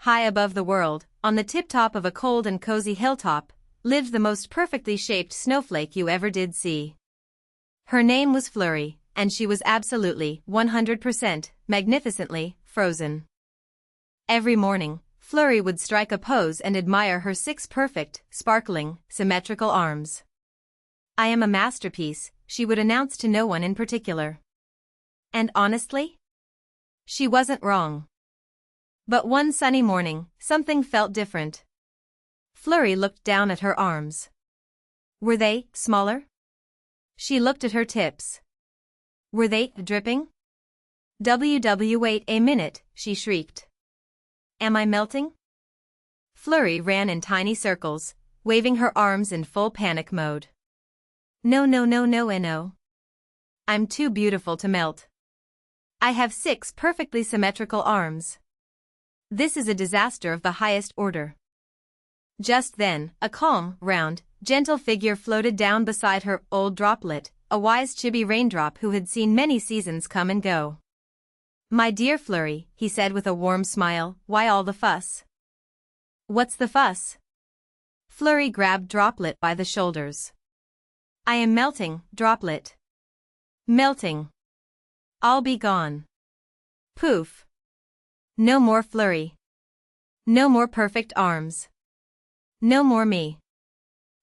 high above the world, on the tip-top of a cold and cozy hilltop, lived the most perfectly shaped snowflake you ever did see. Her name was Flurry, and she was absolutely, 100%, magnificently, frozen. Every morning, Flurry would strike a pose and admire her 6 perfect, sparkling, symmetrical arms. "I am a masterpiece," she would announce to no one in particular. And honestly, she wasn't wrong. But one sunny morning, something felt different. Flurry looked down at her arms. Were they smaller? She looked at her tips. Were they dripping? Wait a minute, she shrieked. Am I melting? Flurry ran in tiny circles, waving her arms in full panic mode. No. I'm too beautiful to melt. I have 6 perfectly symmetrical arms. This is a disaster of the highest order. Just then, a calm, round, gentle figure floated down beside her, old Droplet, a wise chibi raindrop who had seen many seasons come and go. "My dear Flurry," he said with a warm smile, "why all the fuss?" "What's the fuss?" Flurry grabbed Droplet by the shoulders. "I am melting, Droplet. Melting. I'll be gone." Poof. No more Flurry. No more perfect arms. No more me.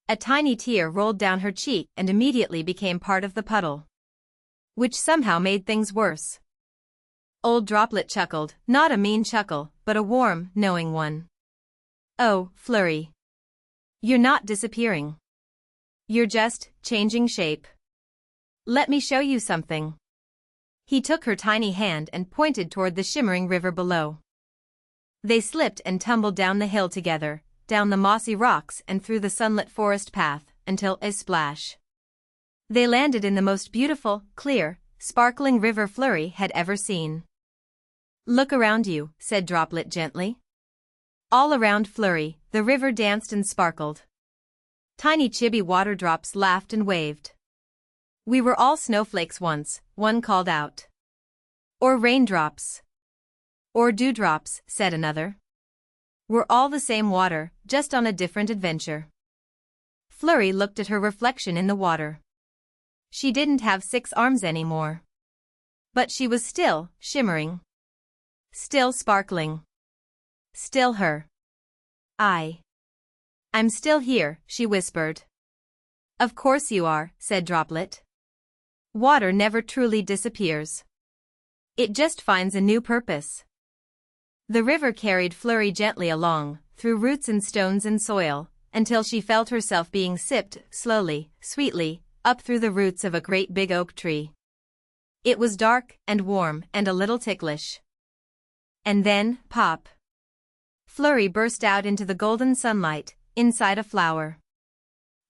A tiny tear rolled down her cheek and immediately became part of the puddle, which somehow made things worse. Old Droplet chuckled, not a mean chuckle, but a warm, knowing one. "Oh, Flurry. You're not disappearing. You're just changing shape. Let me show you something." He took her tiny hand and pointed toward the shimmering river below. They slipped and tumbled down the hill together, down the mossy rocks and through the sunlit forest path, until, a splash, they landed in the most beautiful, clear, sparkling river Flurry had ever seen. "Look around you," said Droplet gently. All around Flurry, the river danced and sparkled. Tiny chibi water drops laughed and waved. "We were all snowflakes once," one called out. "Or raindrops. Or dewdrops," said another. "We're all the same water, just on a different adventure." Flurry looked at her reflection in the water. She didn't have 6 arms anymore. But she was still shimmering. Still sparkling. Still her. I'm still here," she whispered. "Of course you are," said Droplet. "Water never truly disappears. It just finds a new purpose." The river carried Flurry gently along, through roots and stones and soil, until she felt herself being sipped, slowly, sweetly, up through the roots of a great big oak tree. It was dark, and warm, and a little ticklish. And then, pop! Flurry burst out into the golden sunlight, inside a flower.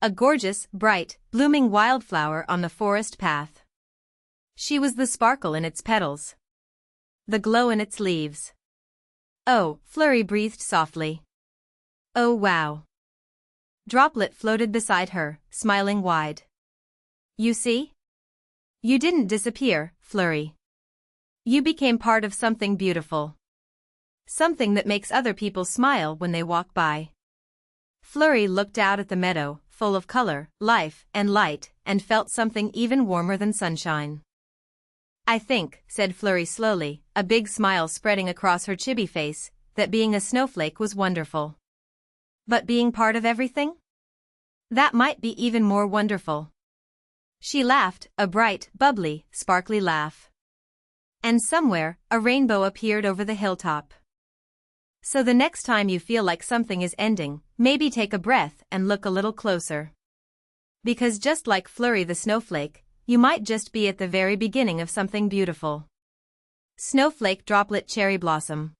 A gorgeous, bright, blooming wildflower on the forest path. She was the sparkle in its petals. The glow in its leaves. "Oh," Flurry breathed softly. "Oh wow." Droplet floated beside her, smiling wide. "You see? You didn't disappear, Flurry. You became part of something beautiful. Something that makes other people smile when they walk by." Flurry looked out at the meadow, full of color, life, and light, and felt something even warmer than sunshine. "I think," said Flurry slowly, a big smile spreading across her chibi face, "that being a snowflake was wonderful. But being part of everything? That might be even more wonderful." She laughed, a bright, bubbly, sparkly laugh. And somewhere, a rainbow appeared over the hilltop. So the next time you feel like something is ending, maybe take a breath and look a little closer. Because just like Flurry the snowflake, you might just be at the very beginning of something beautiful. Snowflake Droplet Cherry Blossom.